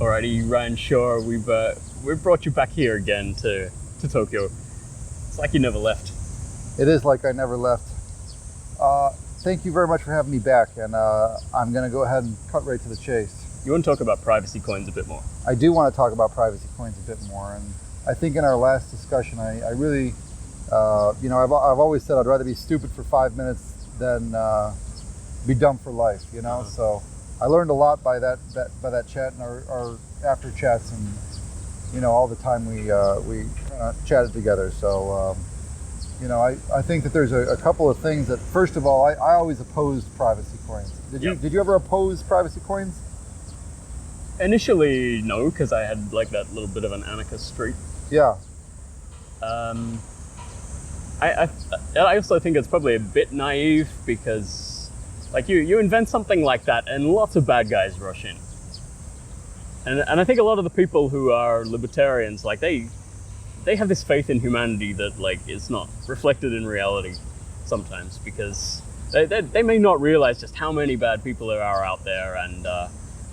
Alrighty, Ryan Shaw, we've brought you back here again to Tokyo. It's like you never left. It is like I never left. Thank you very much for having me back, and I'm going to go ahead and cut right to the chase. You want to talk about privacy coins a bit more? I do want to talk about privacy coins a bit more, and I think in our last discussion, I really, I've always said I'd rather be stupid for 5 minutes than be dumb for life, you know. So I learned a lot by that chat and our after chats, and all the time we chatted together. So I think that there's a couple of things that, first of all, I always opposed privacy coins. Did you ever oppose privacy coins? Initially, no, because I had like that little bit of an anarchist streak. Yeah. I also think it's probably a bit naive because, like, you invent something like that and lots of bad guys rush in. And I think a lot of the people who are libertarians, like, they have this faith in humanity that, like, is not reflected in reality sometimes, because they may not realize just how many bad people there are out there,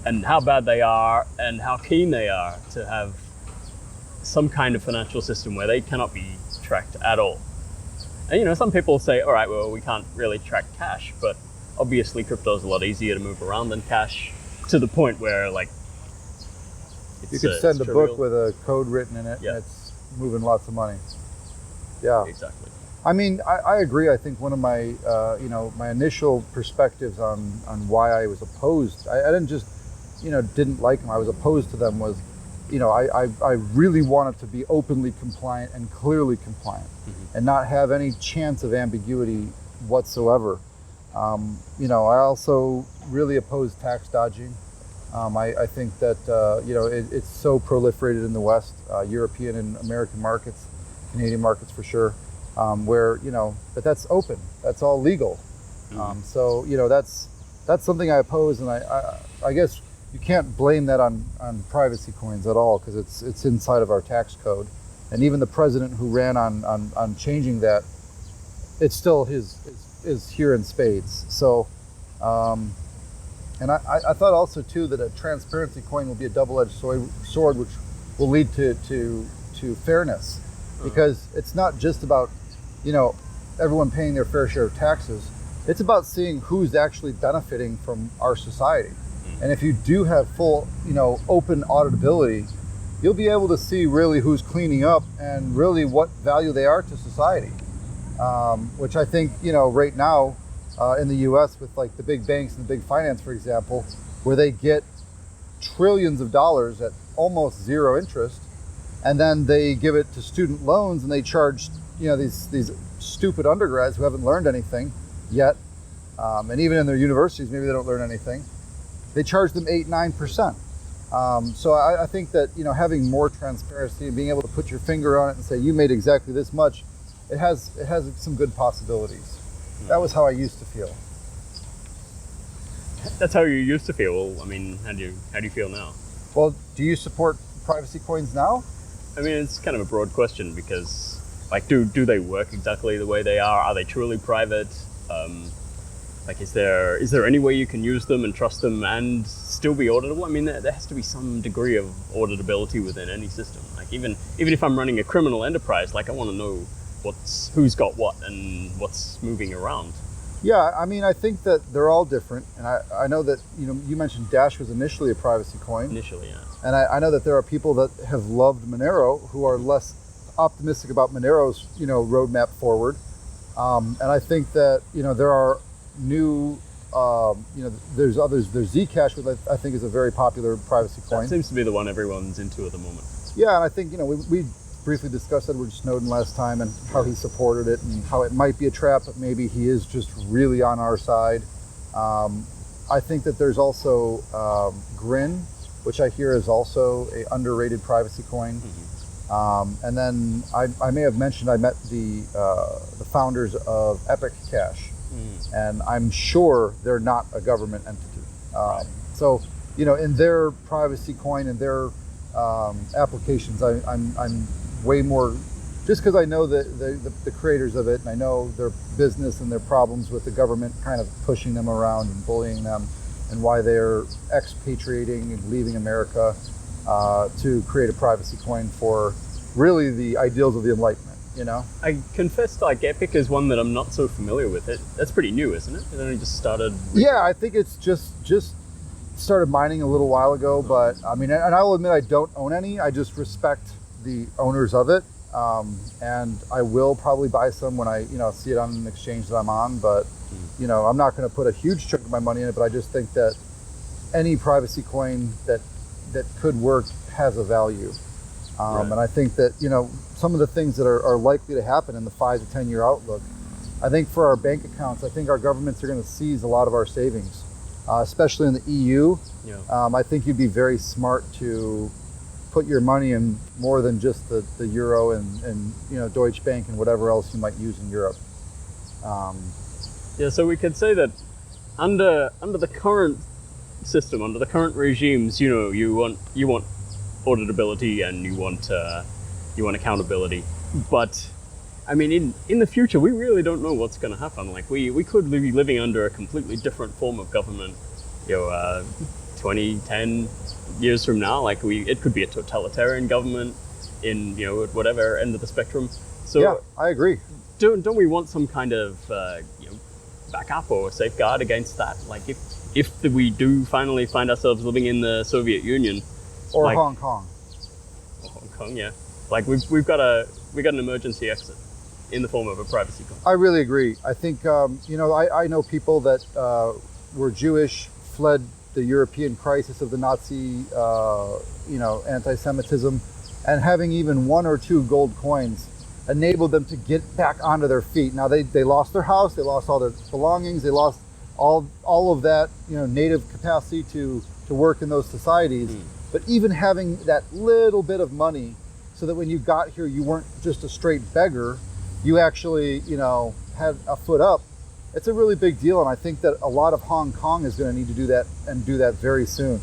and how bad they are and how keen they are to have some kind of financial system where they cannot be tracked at all. And some people say, all right, well, we can't really track cash, but obviously crypto is a lot easier to move around than cash, to the point where, like, you could send a book with a code written in it, and it's moving lots of money. Yeah, exactly. I mean, I agree. I think one of my my initial perspectives on why I was opposed, I didn't just didn't like them, I was opposed to them, was I really wanted to be openly compliant and clearly compliant, and not have any chance of ambiguity whatsoever. I also really oppose tax dodging. I think that it's so proliferated in the West, European and American markets, Canadian markets for sure, where but that's open, that's all legal. So that's something I oppose, and I guess you can't blame that on privacy coins at all, because it's inside of our tax code, and even the president who ran on changing that, it's still is here in spades. So. And I thought also too that a transparency coin will be a double-edged sword, which will lead to fairness, because it's not just about everyone paying their fair share of taxes. It's about seeing who's actually benefiting from our society. And if you do have full open auditability, you'll be able to see really who's cleaning up and really what value they are to society, which I think right now. In the U.S. with like the big banks and the big finance, for example, where they get trillions of dollars at almost zero interest, and then they give it to student loans, and they charge these stupid undergrads who haven't learned anything yet, and even in their universities maybe they don't learn anything. They charge them 8-9%. So I think that having more transparency and being able to put your finger on it and say you made exactly this much, it has some good possibilities. That was how I used to feel. That's how you used to feel. Well, I mean, how do you feel now? Well, do you support privacy coins now? I mean, it's kind of a broad question, because, like, do they work exactly the way they are? Are they truly private? Is there any way you can use them and trust them and still be auditable? I mean, there has to be some degree of auditability within any system. Like, even if I'm running a criminal enterprise, like, I want to know who's got what and what's moving around. Yeah, I mean, I think that they're all different, and I know that you mentioned Dash was initially a privacy coin. Initially, yeah. And I know that there are people that have loved Monero who are less optimistic about Monero's roadmap forward, and I think that there are new there's others. There's Zcash, which I think is a very popular privacy coin. That seems to be the one everyone's into at the moment. Yeah, and I think we briefly discussed Edward Snowden last time and how he supported it and how it might be a trap, but maybe he is just really on our side. I think that there's also Grin, which I hear is also a underrated privacy coin. And then I may have mentioned I met the founders of Epic Cash, and I'm sure they're not a government entity. Right. So in their privacy coin and their applications, I'm way more, just because I know the creators of it, and I know their business and their problems with the government kind of pushing them around and bullying them, and why they're expatriating and leaving America. to create a privacy coin for really the ideals of the Enlightenment, you know? I confess, like, Epic is one that I'm not so familiar with. That's pretty new, isn't it? It only just started. Yeah, I think it's just started mining a little while ago, but I mean, and I will admit I don't own any. I just respect the owners of it, and I will probably buy some when I see it on an exchange that I'm on. But I'm not going to put a huge chunk of my money in it. But I just think that any privacy coin that could work has a value, Right. and I think that some of the things that are likely to happen in the 5 to 10 year outlook. I think for our bank accounts, I think our governments are going to seize a lot of our savings. Especially in the EU, I think you'd be very smart to put your money in more than just the euro and Deutsche Bank and whatever else you might use in Europe. So we could say that under the current system, under the current regimes, you want auditability and you want accountability, but I mean, in the future, we really don't know what's going to happen. Like, we could be living under a completely different form of government, 20, 10 years from now. Like, it could be a totalitarian government in, at whatever end of the spectrum. So yeah, I agree. Don't we want some kind of, backup or safeguard against that? Like, if we do finally find ourselves living in the Soviet Union. Or like, Hong Kong. Or Hong Kong, yeah. Like, we've got an emergency exit in the form of a privacy coin. I really agree. I think, I know people that were Jewish, fled the European crisis of the Nazi, anti-Semitism, and having even 1 or 2 gold coins enabled them to get back onto their feet. Now, they lost their house, they lost all their belongings, they lost all of that, native capacity to work in those societies. But even having that little bit of money so that when you got here, you weren't just a straight beggar, you actually, had a foot up. It's a really big deal, and I think that a lot of Hong Kong is going to need to do that and do that very soon.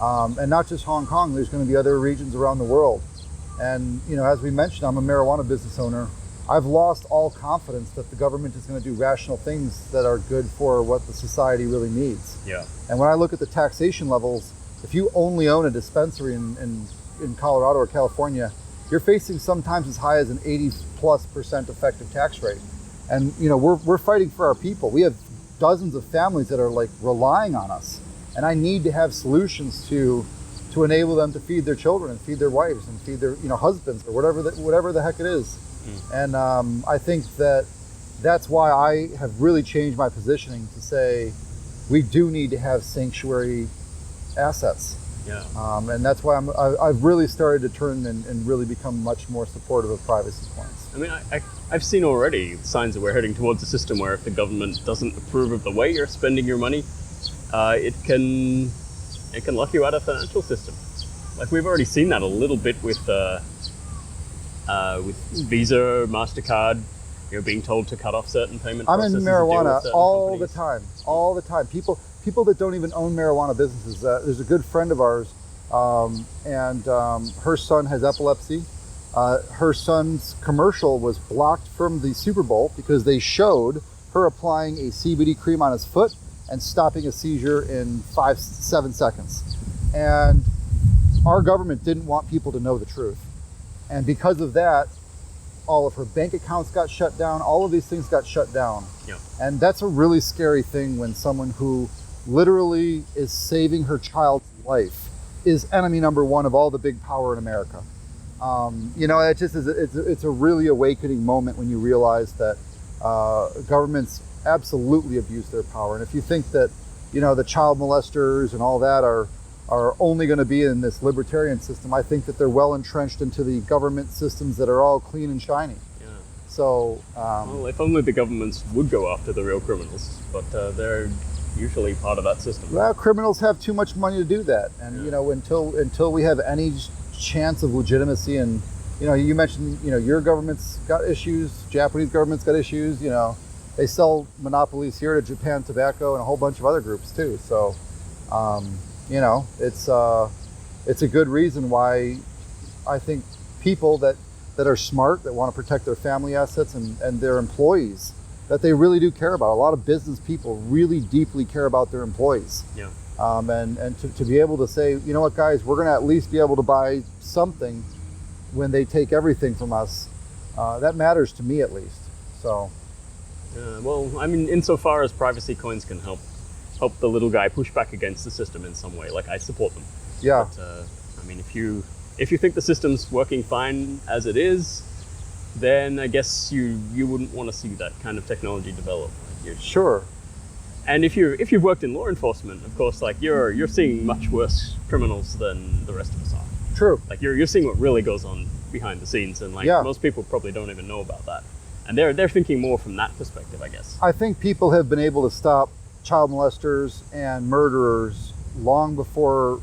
And not just Hong Kong, there's going to be other regions around the world. And, as we mentioned, I'm a marijuana business owner. I've lost all confidence that the government is going to do rational things that are good for what the society really needs. Yeah. And when I look at the taxation levels, if you only own a dispensary in Colorado or California, you're facing sometimes as high as an 80+% effective tax rate. And we're fighting for our people. We have dozens of families that are like relying on us, and I need to have solutions to enable them to feed their children and feed their wives and feed their husbands or whatever the heck it is. And I think that's why I have really changed my positioning to say we do need to have sanctuary assets. Yeah. And that's why I've really started to turn and really become much more supportive of privacy coins. I mean, I've seen already signs that we're heading towards a system where if the government doesn't approve of the way you're spending your money, it can lock you out of the financial system. Like, we've already seen that a little bit with Visa, MasterCard, being told to cut off certain payment processes. I'm in marijuana all the time. People that don't even own marijuana businesses. There's a good friend of ours, and her son has epilepsy. Her son's commercial was blocked from the Super Bowl because they showed her applying a CBD cream on his foot and stopping a seizure in 5-7 seconds. And our government didn't want people to know the truth. And because of that, all of her bank accounts got shut down. All of these things got shut down. Yeah. And that's a really scary thing when someone who literally is saving her child's life is enemy number one of all the big power in America. It just is. It's a really awakening moment when you realize that governments absolutely abuse their power. And if you think that, the child molesters and all that are only going to be in this libertarian system, I think that they're well entrenched into the government systems that are all clean and shiny. Yeah. So, well, if only the governments would go after the real criminals, but they're usually part of that system. Well, criminals have too much money to do that, and until we have any chance of legitimacy, and you mentioned your government's got issues, Japanese government's got issues. They sell monopolies here to Japan Tobacco and a whole bunch of other groups too. So, it's a good reason why I think people that are smart, that want to protect their family assets and their employees, that they really do care about. A lot of business people really deeply care about their employees. Yeah. And to be able to say, you know what, guys, we're going to at least be able to buy something when they take everything from us, that matters to me at least. So, well, I mean, insofar as privacy coins can help the little guy push back against the system in some way, like I support them. yeah, But, I mean, if you think the system's working fine as it is, then I guess you wouldn't want to see that kind of technology develop. sure. And if you've worked in law enforcement, of course, like you're seeing much worse criminals than the rest of us are. True. Like you're seeing what really goes on behind the scenes, and like Yeah. most people probably don't even know about that. And they're thinking more from that perspective, I guess. I think people have been able to stop child molesters and murderers long before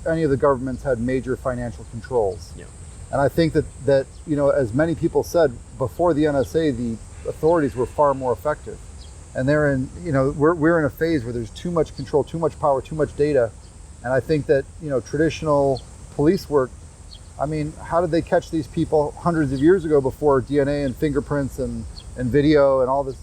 any of the governments had major financial controls. Yeah. And I think that you know, as many people said, before the NSA, the authorities were far more effective. And they're in, you know, we're in a phase where there's too much control, too much power, too much data. And I think that, you know, traditional police work, I mean, how did they catch these people hundreds of years ago before DNA and fingerprints and video and all this?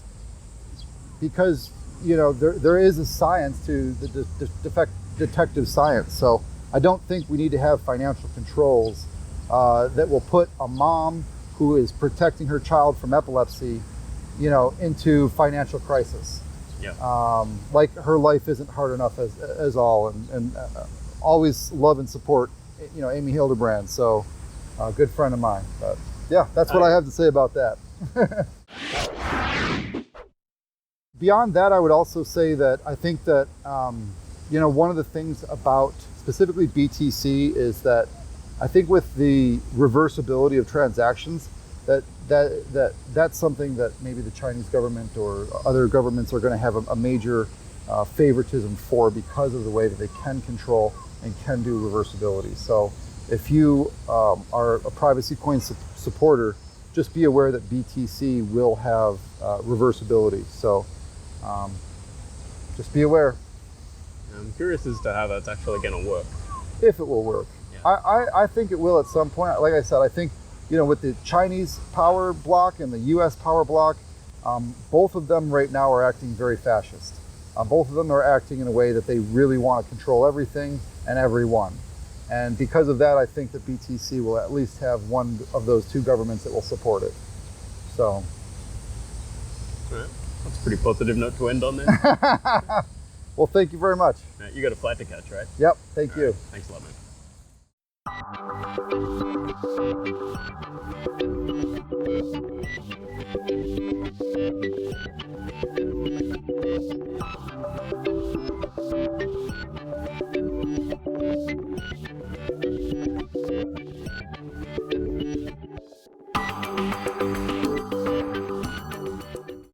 Because, you know, there is a science to the detective science. So I don't think we need to have financial controls that will put a mom who is protecting her child from epilepsy, you know, into financial crisis. Yeah. Like her life isn't hard enough as all, and always love and support, you know, Amy Hildebrand. So a good friend of mine. But yeah, that's what I have to say about that. Beyond that, I would also say that I think that, you know, one of the things about specifically BTC is that I think with the reversibility of transactions, that's something that maybe the Chinese government or other governments are going to have a major favoritism for, because of the way that they can control and can do reversibility. So if you are a privacy coin supporter, just be aware that BTC will have reversibility. So just be aware. I'm curious as to how that's actually going to work. If it will work. Yeah. I think it will at some point. Like I said, I think, you know, with the Chinese power block and the US power block, both of them right now are acting very fascist. Both of them are acting in a way that they really want to control everything and everyone. And because of that, I think that BTC will at least have one of those two governments that will support it. So. All right. That's a pretty positive note to end on then. Well, thank you very much. You got a flight to catch, right? Yep, thank you. Right. Thanks a lot, man.